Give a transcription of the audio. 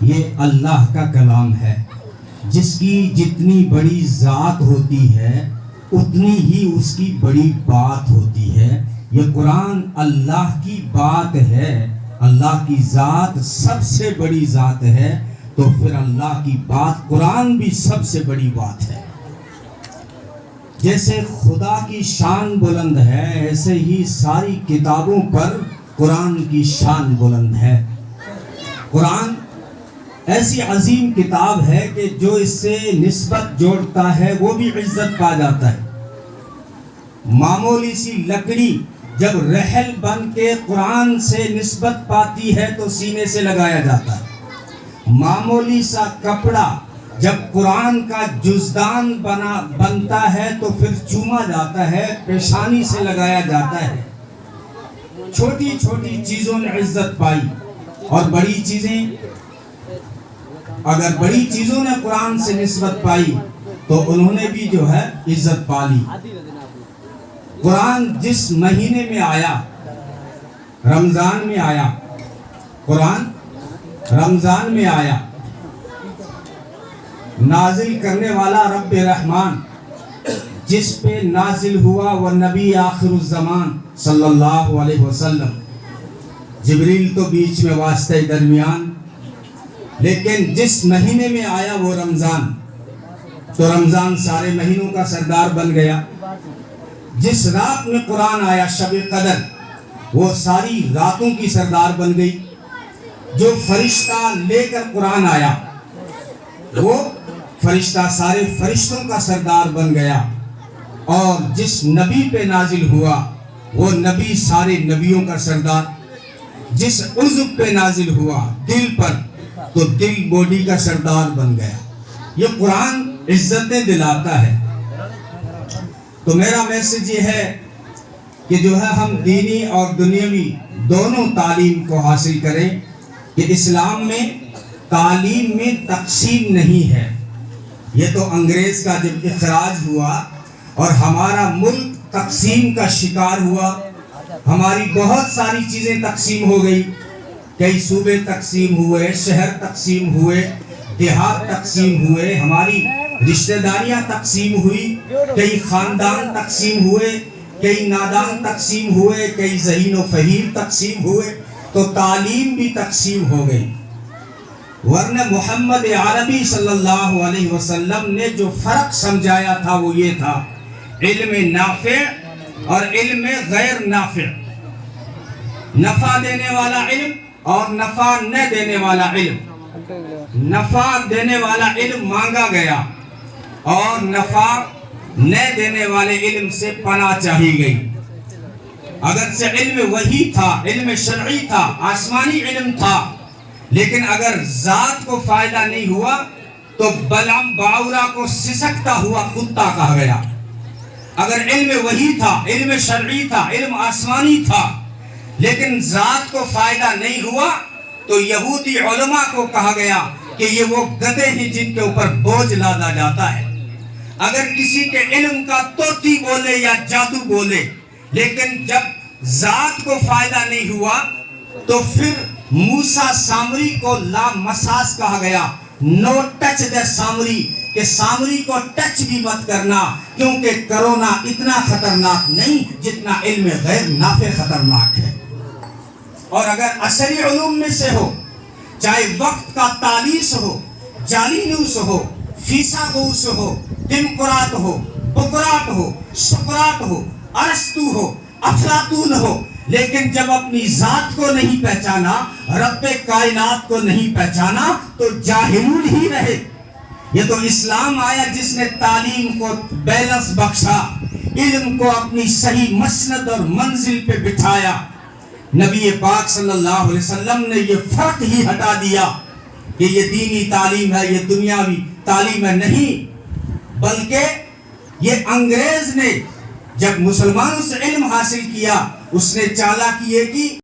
یہ اللہ کا کلام ہے، جس کی جتنی بڑی ذات ہوتی ہے اتنی ہی اس کی بڑی بات ہوتی ہے۔ یہ قرآن اللہ کی بات ہے، اللہ کی ذات سب سے بڑی ذات ہے، تو پھر اللہ کی بات قرآن بھی سب سے بڑی بات ہے۔ جیسے خدا کی شان بلند ہے، ایسے ہی ساری کتابوں پر قرآن کی شان بلند ہے۔ قرآن ایسی عظیم کتاب ہے کہ جو اس سے نسبت جوڑتا ہے وہ بھی عزت پا جاتا ہے۔ معمولی سی لکڑی جب رحل بن کے قرآن سے نسبت پاتی ہے تو سینے سے لگایا جاتا ہے۔ معمولی سا کپڑا جب قرآن کا جزدان بنتا ہے تو پھر چوما جاتا ہے، پیشانی سے لگایا جاتا ہے۔ چھوٹی چھوٹی چیزوں نے عزت پائی، اور بڑی چیزیں، اگر بڑی چیزوں نے قرآن سے نسبت پائی تو انہوں نے بھی جو ہے عزت پا لی۔ قرآن جس مہینے میں آیا، رمضان میں آیا، قرآن رمضان میں آیا، نازل کرنے والا رب رحمان جس پہ نازل ہوا وہ نبی آخر الزمان صلی اللہ علیہ وسلم، جبریل تو بیچ میں واسطہ درمیان، لیکن جس مہینے میں آیا وہ رمضان، تو رمضان سارے مہینوں کا سردار بن گیا۔ جس رات میں قرآن آیا شب قدر، وہ ساری راتوں کی سردار بن گئی۔ جو فرشتہ لے کر قرآن آیا وہ فرشتہ سارے فرشتوں کا سردار بن گیا، اور جس نبی پہ نازل ہوا وہ نبی سارے نبیوں کا سردار۔ جس عضو پہ نازل ہوا دل پر، تو دل باڈی کا سردار بن گیا۔ یہ قرآن عزتیں دلاتا ہے۔ تو میرا میسج یہ ہے کہ جو ہے ہم دینی اور دنیاوی دونوں تعلیم کو حاصل کریں، کہ اسلام میں تعلیم میں تقسیم نہیں ہے۔ یہ تو انگریز کا جب اخراج ہوا اور ہمارا ملک تقسیم کا شکار ہوا، ہماری بہت ساری چیزیں تقسیم ہو گئی، کئی صوبے تقسیم ہوئے، شہر تقسیم ہوئے، دیہات تقسیم ہوئے، ہماری رشتہ داریاں تقسیم ہوئی، کئی خاندان تقسیم ہوئے، کئی نادان تقسیم ہوئے، کئی ذہین و فہیم تقسیم ہوئے، تو تعلیم بھی تقسیم ہو گئی۔ ورنہ محمد عربی صلی اللہ علیہ وسلم نے جو فرق سمجھایا تھا وہ یہ تھا، علم نافع اور علم غیر نافع، نفع دینے والا علم اور نفع نہ دینے والا علم۔ نفع دینے والا علم مانگا گیا اور نفع نہ دینے والے علم سے پناہ چاہی گئی۔ اگرچہ علم وحی تھا، علم شرعی تھا، آسمانی علم تھا، لیکن اگر ذات کو فائدہ نہیں ہوا تو بلعم باورا کو سسکتا ہوا کتا کہا گیا۔ اگر علم وحی تھا، علم شرعی تھا، علم آسمانی تھا، لیکن ذات کو فائدہ نہیں ہوا تو یہودی علماء کو کہا گیا کہ یہ وہ گدھے ہیں جن کے اوپر بوجھ لادا جاتا ہے۔ اگر کسی کے علم کا طوطی بولے یا جادو بولے، لیکن جب ذات کو فائدہ نہیں ہوا تو پھر موسیٰ سامری کو لا مساس کہا گیا، نو ٹچ دا سامری، کہ سامری کو ٹچ بھی مت کرنا، کیونکہ کرونا اتنا خطرناک نہیں جتنا علم غیر نافع خطرناک ہے۔ اور اگر عصری علوم میں سے ہو، چاہے وقت کا تالیس ہو، جالینوس ہو، فیثاغوس ہو، ڈیموکرات ہو، بکرات ہو، سقراط ہو، ارسطو ہو، افلاطون ہو، لیکن جب اپنی ذات کو نہیں پہچانا، رب کائنات کو نہیں پہچانا، تو جاہلون ہی رہے۔ یہ تو اسلام آیا جس نے تعلیم کو بیلنس بخشا، علم کو اپنی صحیح مسند اور منزل پہ بٹھایا۔ نبی پاک صلی اللہ علیہ وسلم نے یہ فرق ہی ہٹا دیا کہ یہ دینی تعلیم ہے، یہ دنیاوی تعلیم ہے، نہیں، بلکہ یہ انگریز نے جب مسلمانوں سے علم حاصل کیا، اس نے چالاکی یہ کی